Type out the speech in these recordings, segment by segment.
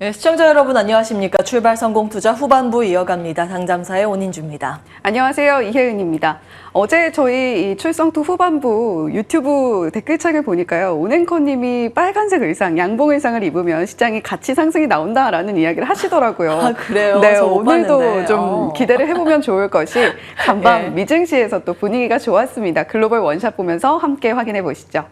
네, 시청자 여러분 안녕하십니까. 출발 성공 투자 후반부 이어갑니다. 당잠사의 온인주입니다. 안녕하세요. 이혜은입니다. 어제 저희 이 출성투 후반부 유튜브 댓글창을 보니까요. 온앵커님이 빨간색 의상, 양봉 의상을 입으면 시장이 같이 상승이 나온다라는 이야기를 하시더라고요. 아, 그래요? 네, 저 못 오늘도 봤는데. 좀 기대를 해보면 좋을 것이 간밤 예. 미증시에서 또 분위기가 좋았습니다. 글로벌 원샷 보면서 함께 확인해 보시죠.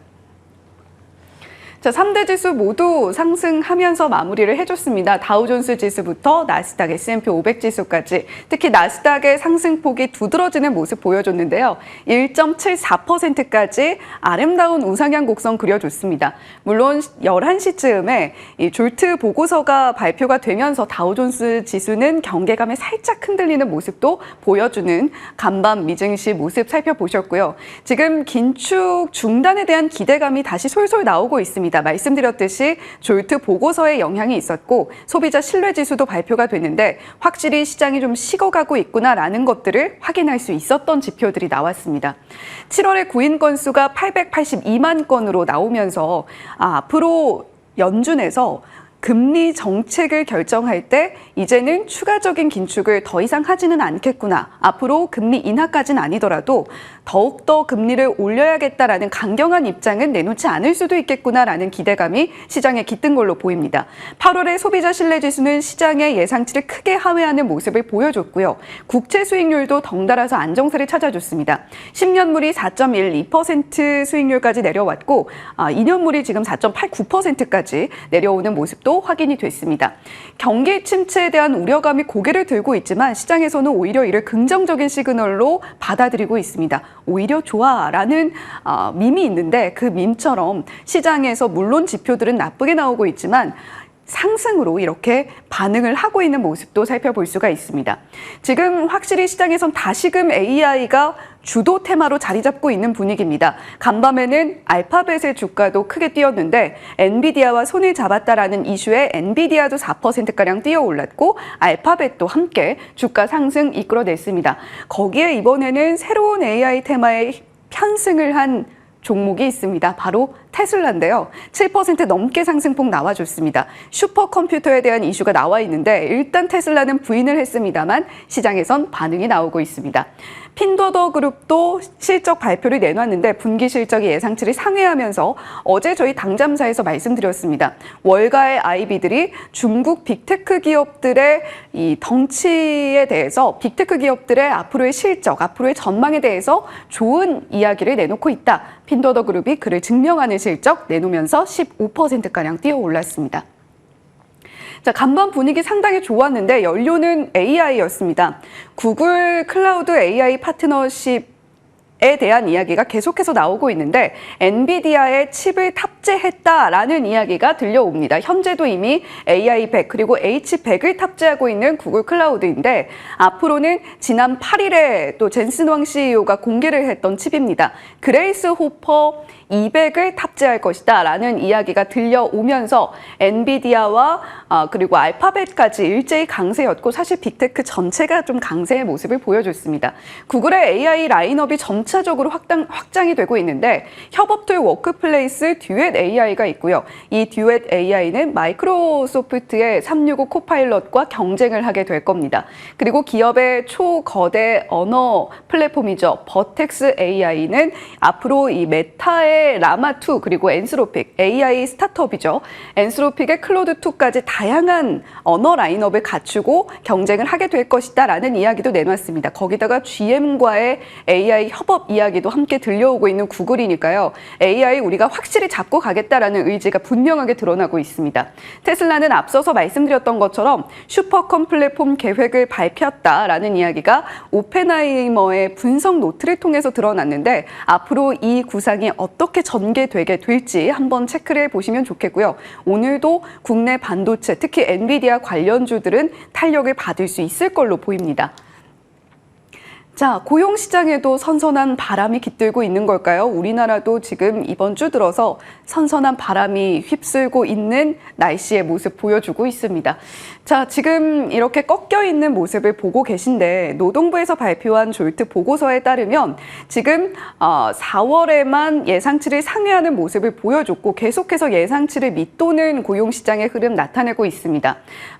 자, 3대 지수 모두 상승하면서 마무리를 해줬습니다. 다우존스 지수부터 나스닥, S&P 500 지수까지 특히 나스닥의 상승폭이 두드러지는 모습 보여줬는데요. 1.74%까지 아름다운 우상향 곡선 그려줬습니다. 물론 11시쯤에 이 졸트 보고서가 발표가 되면서 다우존스 지수는 경계감에 살짝 흔들리는 모습도 보여주는 간밤 미증시 모습 살펴보셨고요. 지금 긴축 중단에 대한 기대감이 다시 솔솔 나오고 있습니다. 말씀드렸듯이 졸트 보고서의 영향이 있었고 소비자 신뢰지수도 발표가 됐는데 확실히 시장이 좀 식어가고 있구나라는 것들을 확인할 수 있었던 지표들이 나왔습니다. 7월에 구인 건수가 882만 건으로 나오면서 앞으로 연준에서 금리 정책을 결정할 때 이제는 추가적인 긴축을 더 이상 하지는 않겠구나. 앞으로 금리 인하까지는 아니더라도 더욱더 금리를 올려야겠다라는 강경한 입장은 내놓지 않을 수도 있겠구나라는 기대감이 시장에 깃든 걸로 보입니다. 8월의 소비자 신뢰지수는 시장의 예상치를 크게 하회하는 모습을 보여줬고요. 국채 수익률도 덩달아서 안정세를 찾아줬습니다. 10년물이 4.12% 수익률까지 내려왔고 2년물이 지금 4.89%까지 내려오는 모습도 확인이 됐습니다. 경기 침체에 대한 우려감이 고개를 들고 있지만 시장에서는 오히려 이를 긍정적인 시그널로 받아들이고 있습니다. 오히려 좋아라는 밈이 있는데 그 밈처럼 시장에서 물론 지표들은 나쁘게 나오고 있지만 상승으로 이렇게 반응을 하고 있는 모습도 살펴볼 수가 있습니다. 지금 확실히 시장에선 다시금 AI가 주도 테마로 자리 잡고 있는 분위기입니다. 간밤에는 알파벳의 주가도 크게 뛰었는데 엔비디아와 손을 잡았다라는 이슈에 엔비디아도 4%가량 뛰어 올랐고 알파벳도 함께 주가 상승 이끌어냈습니다. 거기에 이번에는 새로운 AI 테마에 편승을 한 종목이 있습니다. 바로 테슬라인데요. 7% 넘게 상승폭 나와줬습니다. 슈퍼컴퓨터에 대한 이슈가 나와 있는데 일단 테슬라는 부인을 했습니다만 시장에선 반응이 나오고 있습니다. 핀더더그룹도 실적 발표를 내놨는데 분기 실적이 예상치를 상회하면서 어제 저희 당잠사에서 말씀드렸습니다. 월가의 IB들이 중국 빅테크 기업들의 이 덩치에 대해서 빅테크 기업들의 앞으로의 실적, 앞으로의 전망에 대해서 좋은 이야기를 내놓고 있다. 핀더더그룹이 그를 증명하는 실적 내놓으면서 15%가량 뛰어 올랐습니다. 자, 간밤 분위기 상당히 좋았는데 연료는 AI였습니다. 구글 클라우드 AI 파트너십에 대한 이야기가 계속해서 나오고 있는데 엔비디아의 칩을 탑재했다라는 이야기가 들려옵니다. 현재도 이미 AI100 그리고 H100을 탑재하고 있는 구글 클라우드인데 앞으로는 지난 8일에 또 젠슨 왕 CEO가 공개를 했던 칩입니다. 그레이스 호퍼 200을 탑재할 것이다 라는 이야기가 들려오면서 엔비디아와 그리고 알파벳까지 일제히 강세였고 사실 빅테크 전체가 좀 강세의 모습을 보여줬습니다. 구글의 AI 라인업이 점차적으로 확장이 되고 있는데 협업툴 워크플레이스 듀엣 AI가 있고요. 이 듀엣 AI는 마이크로소프트의 365 코파일럿과 경쟁을 하게 될 겁니다. 그리고 기업의 초거대 언어 플랫폼이죠. 버텍스 AI는 앞으로 이 메타의 라마2 그리고 엔스로픽 AI 스타트업이죠. 엔스로픽의 클로드2까지 다양한 언어 라인업을 갖추고 경쟁을 하게 될 것이다 라는 이야기도 내놨습니다. 거기다가 GM과의 AI 협업 이야기도 함께 들려오고 있는 구글이니까요. AI 우리가 확실히 잡고 가겠다라는 의지가 분명하게 드러나고 있습니다. 테슬라는 앞서서 말씀드렸던 것처럼 슈퍼컴 플랫폼 계획을 밝혔다라는 이야기가 오펜하이머의 분석 노트를 통해서 드러났는데 앞으로 이 구상이 어떻게 전개되게 될지 한번 체크를 해보시면 좋겠고요. 오늘도 국내 반도체, 특히 엔비디아 관련주들은 탄력을 받을 수 있을 걸로 보입니다. 자, 고용 시장에도 선선한 바람이 깃들고 있는 걸까요? 우리나라도 지금 이번 주 들어서 선선한 바람이 휩쓸고 있는 날씨의 모습 보여주고 있습니다. 자, 지금 이렇게 꺾여 있는 모습을 보고 계신데 노동부에서 발표한 졸트 보고서에 따르면 지금 4월에만 예상치를 상회하는 모습을 보여줬고 계속해서 예상치를 밑도는 고용 시장의 흐름 나타내고 있습니다.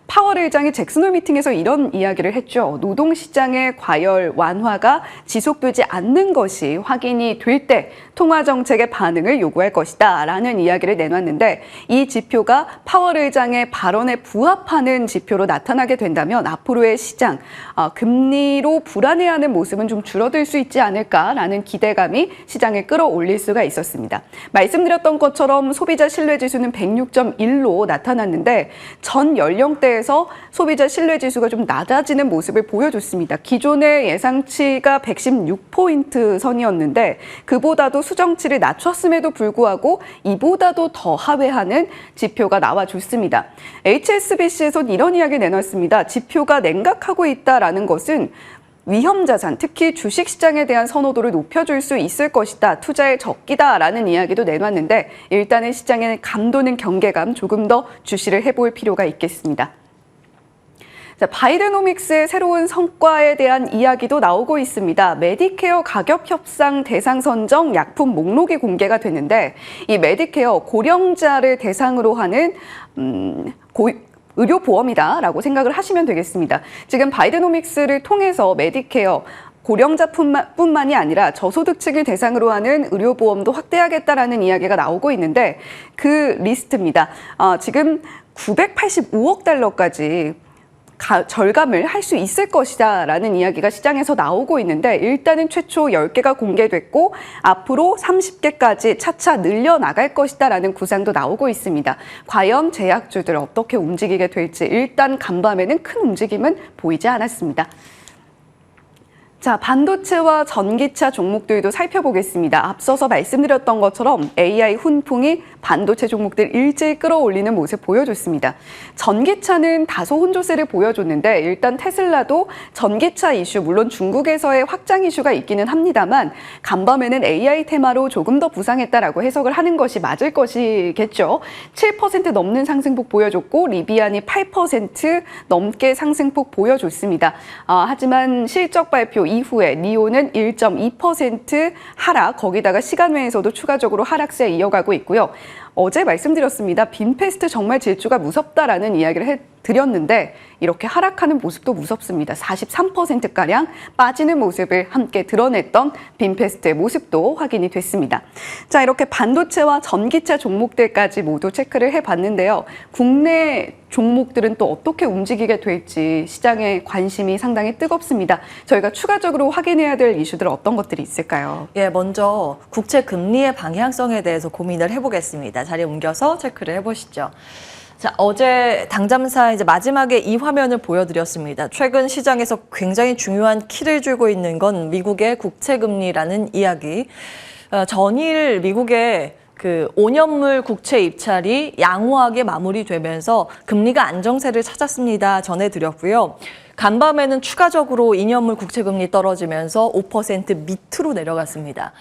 파월 의장이 잭슨홀 미팅에서 이런 이야기를 했죠. 노동시장의 과열 완화가 지속되지 않는 것이 확인이 될 때 통화 정책의 반응을 요구할 것이다 라는 이야기를 내놨는데 이 지표가 파월 의장의 발언에 부합하는 지표로 나타나게 된다면 앞으로의 시장, 금리로 불안해하는 모습은 좀 줄어들 수 있지 않을까라는 기대감이 시장을 끌어올릴 수가 있었습니다. 말씀드렸던 것처럼 소비자 신뢰지수는 106.1로 나타났는데 전 연령대에서 소비자 신뢰지수가 좀 낮아지는 모습을 보여줬습니다. 기존의 예상치가 116포인트 선이었는데 그보다도 수정치를 낮췄음에도 불구하고 이보다도 더 하회하는 지표가 나와줬습니다. HSBC에선 이런 이야기 내놨습니다. 지표가 냉각하고 있다라는 것은 위험자산, 특히 주식시장에 대한 선호도를 높여줄 수 있을 것이다. 투자의 적기다라는 이야기도 내놨는데 일단은 시장에 감도는 경계감 조금 더 주시를 해볼 필요가 있겠습니다. 자, 바이데노믹스의 새로운 성과에 대한 이야기도 나오고 있습니다. 메디케어 가격 협상 대상 선정 약품 목록이 공개가 됐는데 이 메디케어 고령자를 대상으로 하는 의료보험이다라고 생각을 하시면 되겠습니다. 지금 바이데노믹스를 통해서 메디케어 고령자뿐만이 아니라 저소득층을 대상으로 하는 의료보험도 확대하겠다라는 이야기가 나오고 있는데 그 리스트입니다. 지금 985억 달러까지 절감을 할 수 있을 것이다 라는 이야기가 시장에서 나오고 있는데 일단은 최초 10개가 공개됐고 앞으로 30개까지 차차 늘려나갈 것이다 라는 구상도 나오고 있습니다. 과연 제약주들 어떻게 움직이게 될지 일단 간밤에는 큰 움직임은 보이지 않았습니다. 자, 반도체와 전기차 종목들도 살펴보겠습니다. 앞서서 말씀드렸던 것처럼 AI 훈풍이 반도체 종목들 일제히 끌어올리는 모습 보여줬습니다. 전기차는 다소 혼조세를 보여줬는데 일단 테슬라도 전기차 이슈, 물론 중국에서의 확장 이슈가 있기는 합니다만 간밤에는 AI 테마로 조금 더 부상했다라고 해석을 하는 것이 맞을 것이겠죠. 7% 넘는 상승폭 보여줬고 리비안이 8% 넘게 상승폭 보여줬습니다. 하지만 실적 발표 이후에 니오는 1.2% 하락, 거기다가 시간외에서도 추가적으로 하락세 이어가고 있고요. 어제 말씀드렸습니다. 빈페스트 정말 질주가 무섭다라는 이야기를 드렸는데 이렇게 하락하는 모습도 무섭습니다. 43%가량 빠지는 모습을 함께 드러냈던 빈페스트의 모습도 확인이 됐습니다. 자, 이렇게 반도체와 전기차 종목들까지 모두 체크를 해봤는데요. 국내 종목들은 또 어떻게 움직이게 될지 시장의 관심이 상당히 뜨겁습니다. 저희가 추가적으로 확인해야 될 이슈들 어떤 것들이 있을까요? 예, 먼저 국채 금리의 방향성에 대해서 고민을 해보겠습니다. 자리 옮겨서 체크를 해보시죠. 자, 어제 당잠사 이제 마지막에 이 화면을 보여드렸습니다. 최근 시장에서 굉장히 중요한 키를 쥐고 있는 건 미국의 국채 금리라는 이야기. 전일 미국의 그 5년물 국채 입찰이 양호하게 마무리되면서 금리가 안정세를 찾았습니다. 전해드렸고요. 간밤에는 추가적으로 2년물 국채금리 떨어지면서 5% 밑으로 내려갔습니다.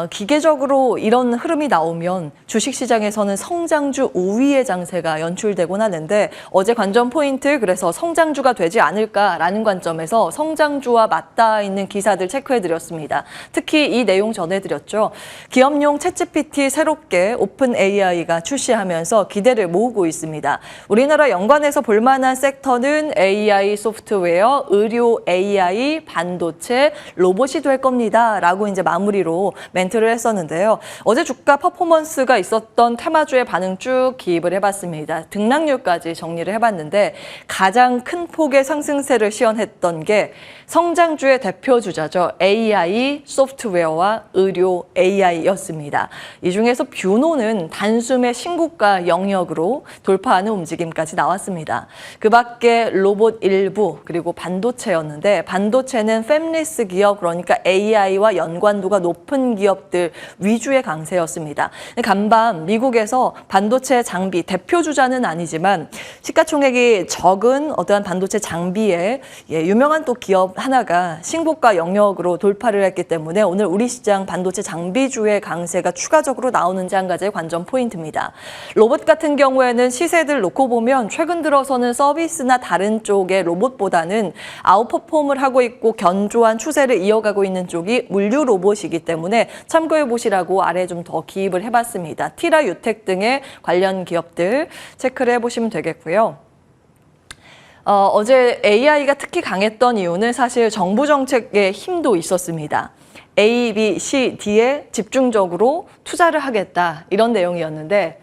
기계적으로 이런 흐름이 나오면 주식시장에서는 성장주 우위의 장세가 연출되곤 하는데 어제 관전 포인트 그래서 성장주가 되지 않을까라는 관점에서 성장주와 맞닿아 있는 기사들 체크해드렸습니다. 특히 이 내용 전해드렸죠. 기업용 챗GPT 새롭게 오픈 AI가 출시하면서 기대를 모으고 있습니다. 우리나라 연관해서 볼만한 섹터는 AI 소프트웨어, 의료 AI, 반도체, 로봇이 될 겁니다. 라고 이제 마무리로 멘트를 했었는데요. 어제 주가 퍼포먼스가 있었던 테마주의 반응 쭉 기입을 해봤습니다. 등락률까지 정리를 해봤는데 가장 큰 폭의 상승세를 시현했던 게 성장주의 대표 주자죠. AI, 소프트웨어와 의료 AI였습니다. 이 중에서 뷰노는 단숨에 신고가 영역으로 돌파하는 움직임까지 나왔습니다. 그 밖에 로봇 일부, 바이오 그리고 반도체였는데 반도체는 팹리스 기업 그러니까 AI와 연관도가 높은 기업들 위주의 강세였습니다. 간밤 미국에서 반도체 장비 대표 주자는 아니지만 시가총액이 적은 어떠한 반도체 장비에 유명한 또 기업 하나가 신고가 영역으로 돌파를 했기 때문에 오늘 우리 시장 반도체 장비주의 강세가 추가적으로 나오는지 한 가지의 관전 포인트입니다. 로봇 같은 경우에는 시세들 놓고 보면 최근 들어서는 서비스나 다른 쪽의 로봇보다는 아웃퍼폼을 하고 있고 견조한 추세를 이어가고 있는 쪽이 물류 로봇이기 때문에 참고해 보시라고 아래 좀 더 기입을 해봤습니다. 티라 유텍 등의 관련 기업들 체크를 해보시면 되겠고요. 어제 AI가 특히 강했던 이유는 사실 정부 정책의 힘도 있었습니다. A, B, C, D에 집중적으로 투자를 하겠다 이런 내용이었는데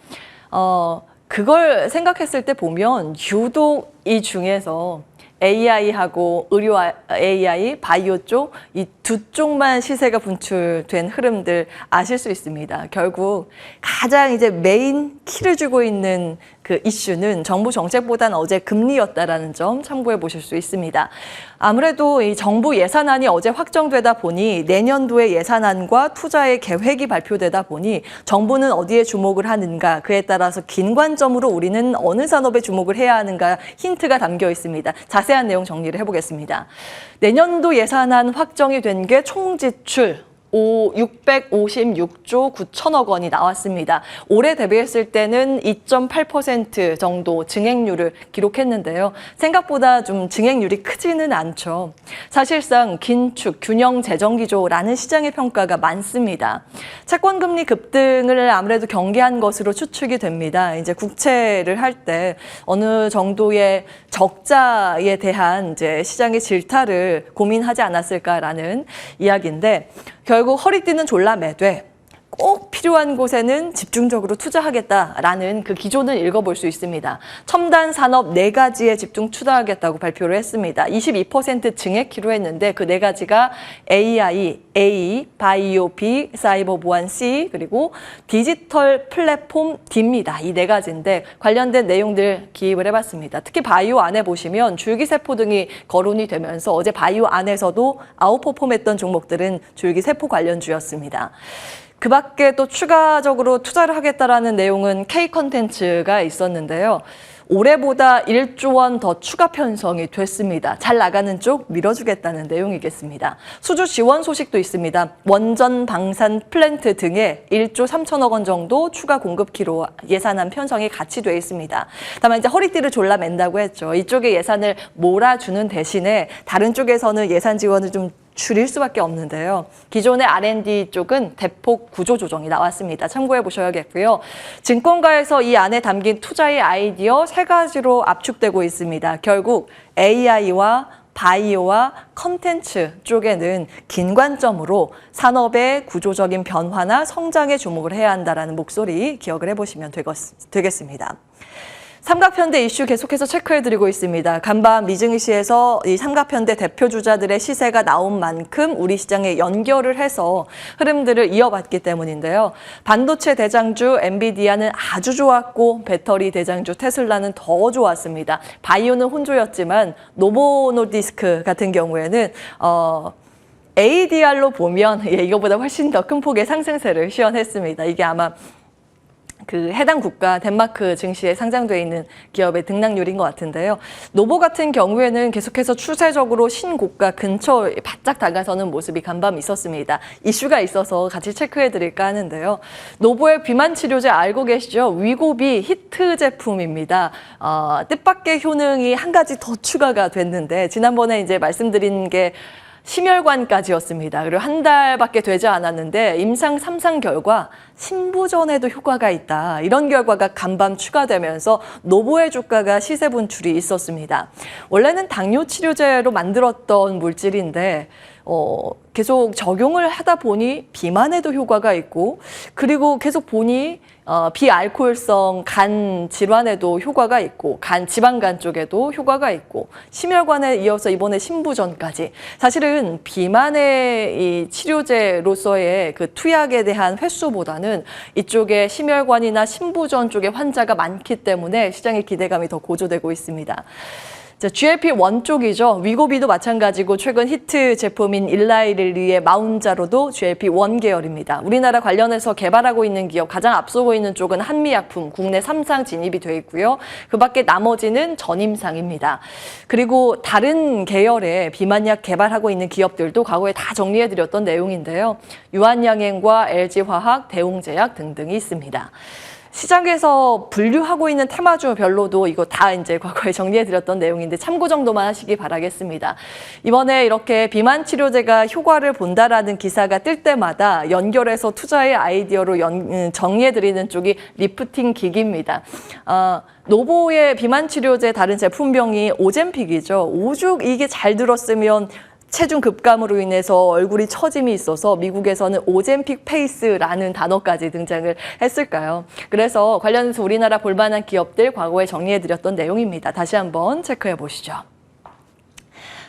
그걸 생각했을 때 보면 유독 이 중에서 AI하고 의료 AI, 바이오 쪽 이 두 쪽만 시세가 분출된 흐름들 아실 수 있습니다. 결국 가장 이제 메인 키를 주고 있는 그 이슈는 정부 정책보다는 어제 금리였다라는 점 참고해 보실 수 있습니다. 아무래도 이 정부 예산안이 어제 확정되다 보니 내년도의 예산안과 투자의 계획이 발표되다 보니 정부는 어디에 주목을 하는가 그에 따라서 긴 관점으로 우리는 어느 산업에 주목을 해야 하는가 힌트가 담겨 있습니다. 자세한 내용 정리를 해보겠습니다. 내년도 예산안 확정이 된 게 총 지출 656조 9천억 원이 나왔습니다. 올해 대비했을 때는 2.8% 정도 증액률을 기록했는데요. 생각보다 좀 증액률이 크지는 않죠. 사실상 긴축, 균형 재정 기조라는 시장의 평가가 많습니다. 채권금리 급등을 아무래도 경계한 것으로 추측이 됩니다. 이제 국채를 할 때 어느 정도의 적자에 대한 이제 시장의 질타를 고민하지 않았을까라는 이야기인데 결국 허리띠는 졸라 매되 꼭 필요한 곳에는 집중적으로 투자하겠다라는 그 기조는 읽어볼 수 있습니다. 첨단 산업 4가지에 집중 투자하겠다고 발표를 했습니다. 22% 증액키로 했는데 그 4가지가 AI, A, 바이오 B, 사이버 보안 C, 그리고 디지털 플랫폼 D입니다. 이 4가지인데 관련된 내용들 기입을 해봤습니다. 특히 바이오 안에 보시면 줄기세포 등이 거론이 되면서 어제 바이오 안에서도 아웃퍼폼했던 종목들은 줄기세포 관련주였습니다. 그 밖에 또 추가적으로 투자를 하겠다라는 내용은 K컨텐츠가 있었는데요. 올해보다 1조 원 더 추가 편성이 됐습니다. 잘 나가는 쪽 밀어주겠다는 내용이겠습니다. 수주 지원 소식도 있습니다. 원전 방산 플랜트 등에 1조 3천억 원 정도 추가 공급키로 예산안 편성이 같이 돼 있습니다. 다만 이제 허리띠를 졸라 맨다고 했죠. 이쪽에 예산을 몰아주는 대신에 다른 쪽에서는 예산 지원을 좀 줄일 수밖에 없는데요. 기존의 R&D 쪽은 대폭 구조 조정이 나왔습니다. 참고해 보셔야겠고요. 증권가에서 이 안에 담긴 투자의 아이디어 3가지로 압축되고 있습니다. 결국 AI와 바이오와 컨텐츠 쪽에는 긴 관점으로 산업의 구조적인 변화나 성장에 주목을 해야 한다는 목소리 기억을 해보시면 되겠습니다. 삼각편대 이슈 계속해서 체크해드리고 있습니다. 간밤 미증시에서 이 삼각편대 대표 주자들의 시세가 나온 만큼 우리 시장에 연결을 해서 흐름들을 이어봤기 때문인데요. 반도체 대장주 엔비디아는 아주 좋았고 배터리 대장주 테슬라는 더 좋았습니다. 바이오는 혼조였지만 노보노디스크 같은 경우에는 ADR로 보면 이거보다 훨씬 더 큰 폭의 상승세를 시현했습니다. 이게 아마 그 해당 국가 덴마크 증시에 상장돼 있는 기업의 등락률인 것 같은데요. 노보 같은 경우에는 계속해서 추세적으로 신고가 근처에 바짝 다가서는 모습이 간밤 있었습니다. 이슈가 있어서 같이 체크해드릴까 하는데요. 노보의 비만 치료제 알고 계시죠? 위고비 히트 제품입니다. 뜻밖의 효능이 한 가지 더 추가가 됐는데 지난번에 이제 말씀드린 게 심혈관까지였습니다. 그리고 한 달밖에 되지 않았는데 임상 3상 결과 신부전에도 효과가 있다. 이런 결과가 간밤 추가되면서 노보의 주가가 시세 분출이 있었습니다. 원래는 당뇨 치료제로 만들었던 물질인데 계속 적용을 하다 보니 비만에도 효과가 있고 그리고 계속 보니 비알코올성 간 질환에도 효과가 있고 지방간 쪽에도 효과가 있고 심혈관에 이어서 이번에 신부전까지 사실은 비만의 이 치료제로서의 그 투약에 대한 횟수보다는 이쪽에 심혈관이나 신부전 쪽의 환자가 많기 때문에 시장의 기대감이 더 고조되고 있습니다. 자, GLP-1 쪽이죠. 위고비도 마찬가지고 최근 히트 제품인 일라이릴리의 마운자로도 GLP-1 계열입니다. 우리나라 관련해서 개발하고 있는 기업 가장 앞서고 있는 쪽은 한미약품 국내 3상 진입이 돼 있고요. 그 밖에 나머지는 전임상입니다. 그리고 다른 계열의 비만약 개발하고 있는 기업들도 과거에 다 정리해드렸던 내용인데요. 유한양행과 LG화학, 대웅제약 등등이 있습니다. 시장에서 분류하고 있는 테마주별로도 이거 다 이제 과거에 정리해드렸던 내용인데 참고 정도만 하시기 바라겠습니다. 이번에 이렇게 비만 치료제가 효과를 본다라는 기사가 뜰 때마다 연결해서 투자의 아이디어로 정리해드리는 쪽이 리프팅 기기입니다. 노보의 비만 치료제 다른 제품명이 오젬픽이죠. 오죽 이게 잘 들었으면 체중 급감으로 인해서 얼굴이 처짐이 있어서 미국에서는 오젬픽 페이스라는 단어까지 등장을 했을까요? 그래서 관련해서 우리나라 볼만한 기업들 과거에 정리해드렸던 내용입니다. 다시 한번 체크해 보시죠.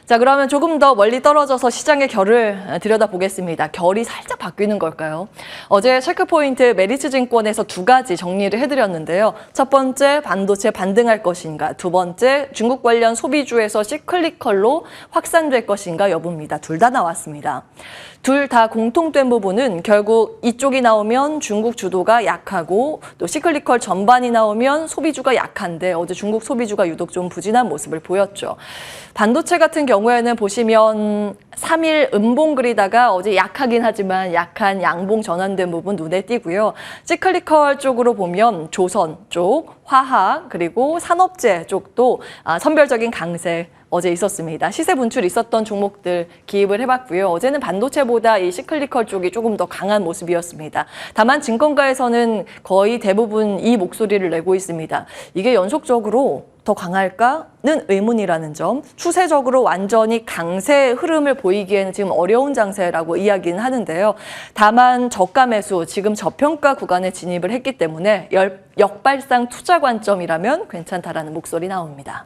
자, 그러면 조금 더 멀리 떨어져서 시장의 결을 들여다보겠습니다. 결이 살짝 바뀌는 걸까요? 어제 체크포인트 메리츠증권에서 두 가지 정리를 해드렸는데요. 첫 번째, 반도체 반등할 것인가. 두 번째, 중국 관련 소비주에서 시클리컬로 확산될 것인가 여부입니다. 둘 다 나왔습니다. 둘 다 공통된 부분은 결국 이쪽이 나오면 중국 주도가 약하고 또 시클리컬 전반이 나오면 소비주가 약한데 어제 중국 소비주가 유독 좀 부진한 모습을 보였죠. 반도체 같은 경우에는 보시면 3일 음봉 그리다가 어제 약하긴 하지만 약한 양봉 전환된 부분 눈에 띄고요. 시클리컬 쪽으로 보면 조선 쪽, 화학 그리고 산업재 쪽도 선별적인 강세 어제 있었습니다. 시세 분출 있었던 종목들 기입을 해봤고요. 어제는 반도체보다 이 시클리컬 쪽이 조금 더 강한 모습이었습니다. 다만 증권가에서는 거의 대부분 이 목소리를 내고 있습니다. 이게 연속적으로 더 강할까는 의문이라는 점. 추세적으로 완전히 강세 흐름을 보이기에는 지금 어려운 장세라고 이야기는 하는데요. 다만 저가 매수, 지금 저평가 구간에 진입을 했기 때문에 역발상 투자 관점이라면 괜찮다라는 목소리 나옵니다.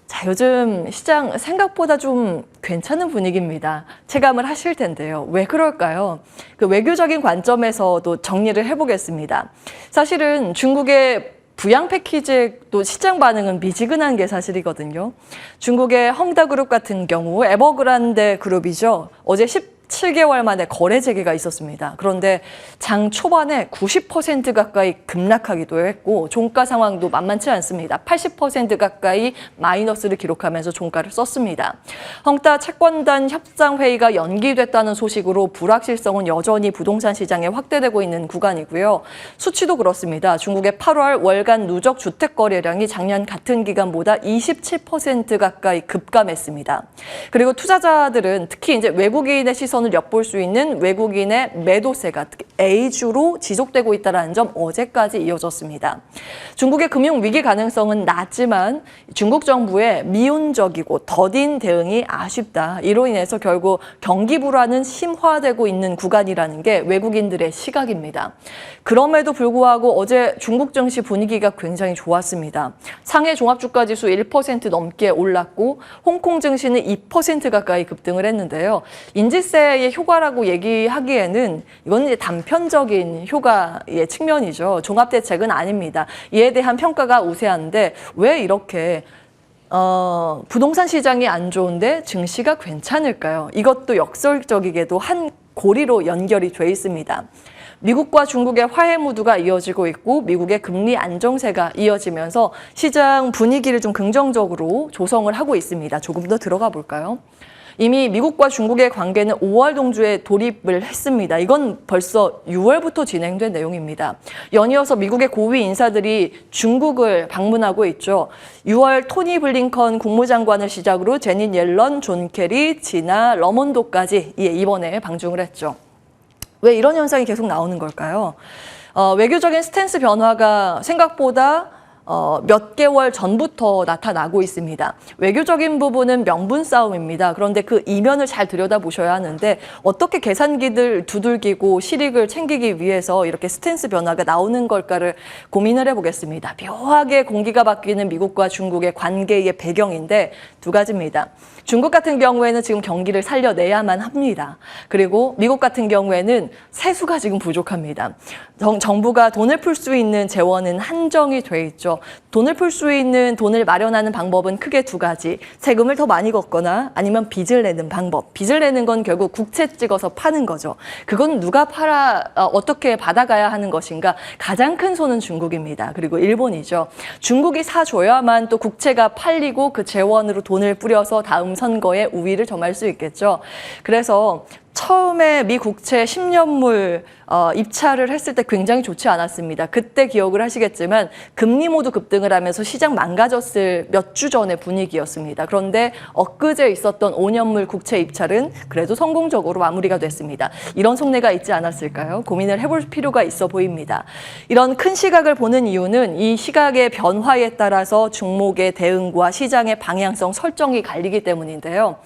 자, 요즘 시장 생각보다 좀 괜찮은 분위기입니다. 체감을 하실 텐데요. 왜 그럴까요? 그 외교적인 관점에서도 정리를 해보겠습니다. 사실은 중국의 부양 패키지의 또 시장 반응은 미지근한 게 사실이거든요. 중국의 헝다그룹 같은 경우 에버그란데 그룹이죠. 어제 17개월 만에 거래 재개가 있었습니다. 그런데 장 초반에 90% 가까이 급락하기도 했고 종가 상황도 만만치 않습니다. 80% 가까이 마이너스를 기록하면서 종가를 썼습니다. 헝다 채권단 협상회의가 연기됐다는 소식으로 불확실성은 여전히 부동산 시장에 확대되고 있는 구간이고요. 수치도 그렇습니다. 중국의 8월 월간 누적 주택 거래량이 작년 같은 기간보다 27% 가까이 급감했습니다. 그리고 투자자들은 특히 이제 외국인의 시선을 엿볼 수 있는 외국인의 매도세가 특히 A주로 지속되고 있다는 점 어제까지 이어졌습니다. 중국의 금융 위기 가능성은 낮지만 중국 정부의 미온적이고 더딘 대응이 아쉽다. 이로 인해서 결국 경기 불안은 심화되고 있는 구간이라는 게 외국인들의 시각입니다. 그럼에도 불구하고 어제 중국 증시 분위기가 굉장히 좋았습니다. 상해 종합주가지수 1% 넘게 올랐고 홍콩 증시는 2% 가까이 급등을 했는데요. 인지세의 효과라고 얘기하기에는 이건 이제 단편적인 효과의 측면이죠. 종합대책은 아닙니다. 이에 대한 평가가 우세한데 왜 이렇게 부동산 시장이 안 좋은데 증시가 괜찮을까요? 이것도 역설적이게도 한 고리로 연결이 돼 있습니다. 미국과 중국의 화해 무드가 이어지고 있고 미국의 금리 안정세가 이어지면서 시장 분위기를 좀 긍정적으로 조성을 하고 있습니다. 조금 더 들어가 볼까요? 이미 미국과 중국의 관계는 5월 동주에 돌입을 했습니다. 이건 벌써 6월부터 진행된 내용입니다. 연이어서 미국의 고위 인사들이 중국을 방문하고 있죠. 6월 토니 블링컨 국무장관을 시작으로 제닛 옐런, 존 케리, 지나 러몬도까지 이번에 방중을 했죠. 왜 이런 현상이 계속 나오는 걸까요? 외교적인 스탠스 변화가 생각보다 몇 개월 전부터 나타나고 있습니다. 외교적인 부분은 명분 싸움입니다. 그런데 그 이면을 잘 들여다보셔야 하는데 어떻게 계산기들 두들기고 실익을 챙기기 위해서 이렇게 스탠스 변화가 나오는 걸까를 고민을 해보겠습니다. 묘하게 공기가 바뀌는 미국과 중국의 관계의 배경인데 두 가지입니다. 중국 같은 경우에는 지금 경기를 살려내야만 합니다. 그리고 미국 같은 경우에는 세수가 지금 부족합니다. 정부가 돈을 풀 수 있는 재원은 한정이 돼 있죠. 거죠. 돈을 풀 수 있는 돈을 마련하는 방법은 크게 두 가지. 세금을 더 많이 걷거나 아니면 빚을 내는 방법. 빚을 내는 건 결국 국채 찍어서 파는 거죠. 그건 누가 어떻게 받아가야 하는 것인가. 가장 큰 손은 중국입니다. 그리고 일본이죠. 중국이 사줘야만 또 국채가 팔리고 그 재원으로 돈을 뿌려서 다음 선거에 우위를 점할 수 있겠죠. 그래서 처음에 미 국채 10년물 입찰을 했을 때 굉장히 좋지 않았습니다. 그때 기억을 하시겠지만 금리 모두 급등을 하면서 시장 망가졌을 몇 주 전의 분위기였습니다. 그런데 엊그제 있었던 5년물 국채 입찰은 그래도 성공적으로 마무리가 됐습니다. 이런 속내가 있지 않았을까요? 고민을 해볼 필요가 있어 보입니다. 이런 큰 시각을 보는 이유는 이 시각의 변화에 따라서 종목의 대응과 시장의 방향성 설정이 갈리기 때문인데요.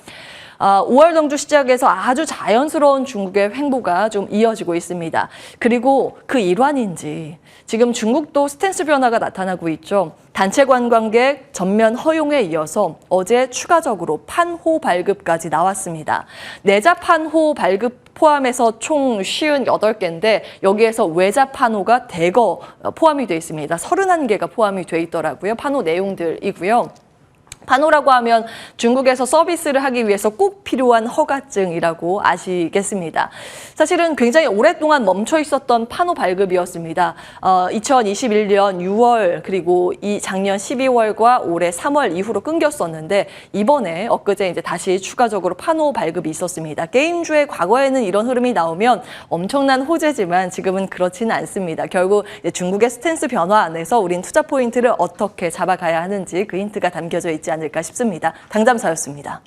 5월 동주 시작에서 아주 자연스러운 중국의 횡보가 좀 이어지고 있습니다. 그리고 그 일환인지 지금 중국도 스탠스 변화가 나타나고 있죠. 단체 관광객 전면 허용에 이어서 어제 추가적으로 판호 발급까지 나왔습니다. 내자 판호 발급 포함해서 총 58개인데 여기에서 외자 판호가 대거 포함이 되어 있습니다. 31개가 포함이 되어 있더라고요. 판호 내용들이고요. 판호라고 하면 중국에서 서비스를 하기 위해서 꼭 필요한 허가증이라고 아시겠습니다. 사실은 굉장히 오랫동안 멈춰 있었던 판호 발급이었습니다. 2021년 6월 그리고 작년 12월과 올해 3월 이후로 끊겼었는데 이번에 엊그제 이제 다시 추가적으로 판호 발급이 있었습니다. 게임주의 과거에는 이런 흐름이 나오면 엄청난 호재지만 지금은 그렇지는 않습니다. 결국 중국의 스탠스 변화 안에서 우린 투자 포인트를 어떻게 잡아가야 하는지 그 힌트가 담겨져 있지 않을까 싶습니다. 당잠사였습니다.